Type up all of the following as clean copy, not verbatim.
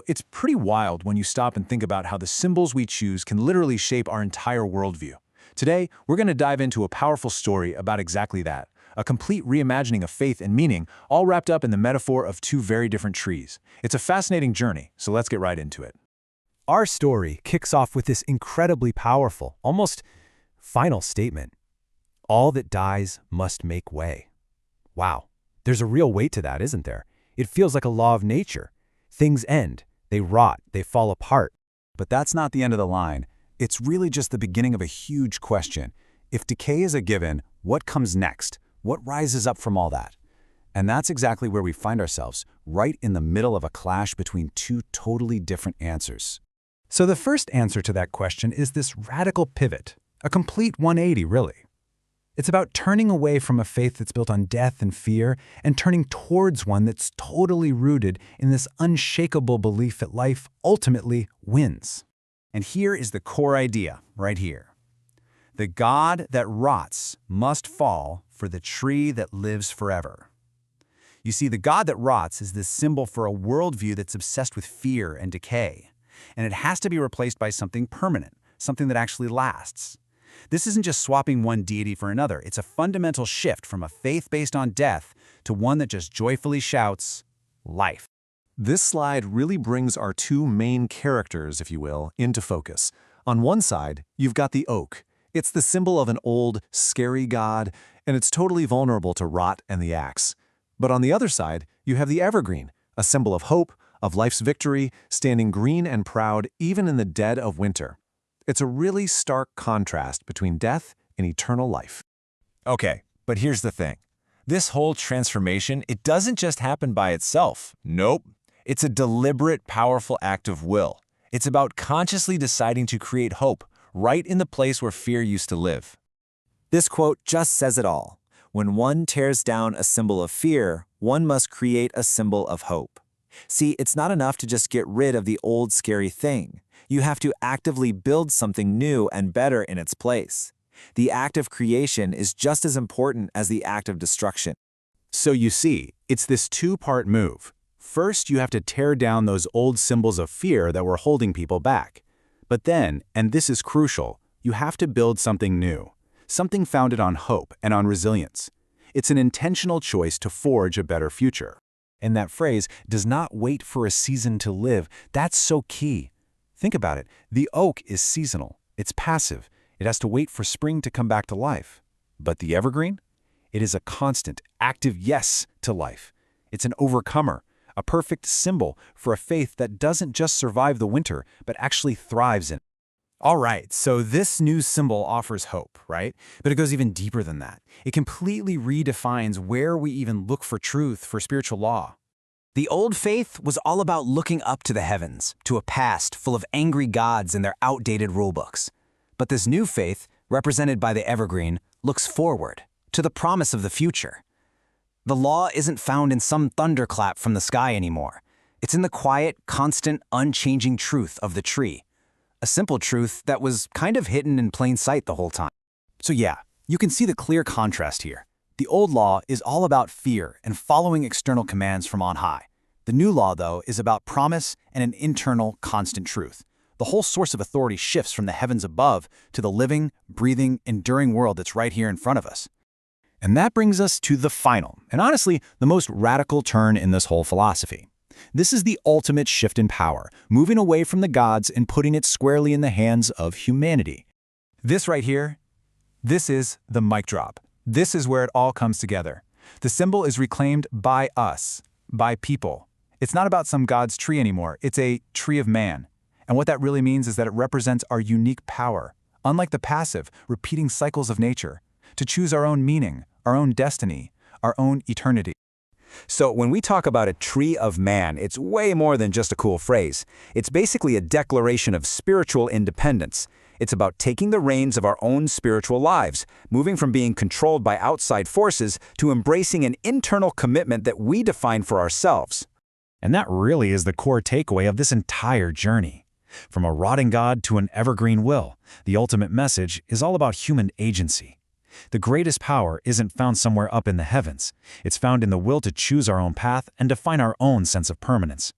It's pretty wild when you stop and think about how the symbols we choose can literally shape our entire worldview. Today, we're going to dive into a powerful story about exactly that, a complete reimagining of faith and meaning, all wrapped up in the metaphor of two very different trees. It's a fascinating journey, so let's get right into it. Our story kicks off with this incredibly powerful, almost final statement. All that dies must make way. Wow, there's a real weight to that, isn't there? It feels like a law of nature. Things end, they rot, they fall apart. But that's not the end of the line. It's really just the beginning of a huge question. If decay is a given, what comes next? What rises up from all that? And that's exactly where we find ourselves, right in the middle of a clash between two totally different answers. So the first answer to that question is this radical pivot, a complete 180, really. It's about turning away from a faith that's built on death and fear and turning towards one that's totally rooted in this unshakable belief that life ultimately wins. And here is the core idea, right here. The God that rots must fall for the tree that lives forever. You see, the God that rots is this symbol for a worldview that's obsessed with fear and decay. And it has to be replaced by something permanent, something that actually lasts. This isn't just swapping one deity for another. It's a fundamental shift from a faith based on death to one that just joyfully shouts, life. This slide really brings our two main characters, if you will, into focus. On one side, you've got the oak. It's the symbol of an old, scary god, and it's totally vulnerable to rot and the axe. But on the other side, you have the evergreen, a symbol of hope, of life's victory, standing green and proud even in the dead of winter. It's a really stark contrast between death and eternal life. Okay, but here's the thing. This whole transformation, it doesn't just happen by itself. Nope. It's a deliberate, powerful act of will. It's about consciously deciding to create hope right in the place where fear used to live. This quote just says it all. When one tears down a symbol of fear, one must create a symbol of hope. See, it's not enough to just get rid of the old scary thing. You have to actively build something new and better in its place. The act of creation is just as important as the act of destruction. So you see, it's this two-part move. First, you have to tear down those old symbols of fear that were holding people back. But then, and this is crucial, you have to build something new, something founded on hope and on resilience. It's an intentional choice to forge a better future. And that phrase, does not wait for a season to live, that's so key. Think about it. The oak is seasonal. It's passive. It has to wait for spring to come back to life. But the evergreen? It is a constant, active yes to life. It's an overcomer, a perfect symbol for a faith that doesn't just survive the winter, but actually thrives in it. All right, so this new symbol offers hope, right? But it goes even deeper than that. It completely redefines where we even look for truth, for spiritual law. The old faith was all about looking up to the heavens, to a past full of angry gods and their outdated rulebooks. But this new faith, represented by the evergreen, looks forward, to the promise of the future. The law isn't found in some thunderclap from the sky anymore. It's in the quiet, constant, unchanging truth of the tree. A simple truth that was kind of hidden in plain sight the whole time. So yeah, you can see the clear contrast here. The old law is all about fear and following external commands from on high. The new law, though, is about promise and an internal, constant truth. The whole source of authority shifts from the heavens above to the living, breathing, enduring world that's right here in front of us. And that brings us to the final, and honestly, the most radical turn in this whole philosophy. This is the ultimate shift in power, moving away from the gods and putting it squarely in the hands of humanity. This right here, this is the mic drop. This is where it all comes together. The symbol is reclaimed by us, by people. It's not about some god's tree anymore. It's a tree of man. And what that really means is that it represents our unique power, unlike the passive, repeating cycles of nature, to choose our own meaning, our own destiny, our own eternity. So when we talk about a tree of man, it's way more than just a cool phrase. It's basically a declaration of spiritual independence. It's about taking the reins of our own spiritual lives, moving from being controlled by outside forces to embracing an internal commitment that we define for ourselves. And that really is the core takeaway of this entire journey. From a rotting God to an evergreen will, the ultimate message is all about human agency. The greatest power isn't found somewhere up in the heavens. It's found in the will to choose our own path and define our own sense of permanence.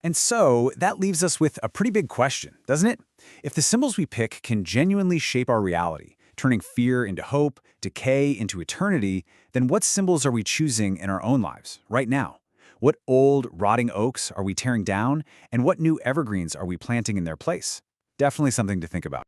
And so that leaves us with a pretty big question, doesn't it? If the symbols we pick can genuinely shape our reality, turning fear into hope, decay into eternity, then what symbols are we choosing in our own lives, right now? What old, rotting oaks are we tearing down, and what new evergreens are we planting in their place? Definitely something to think about.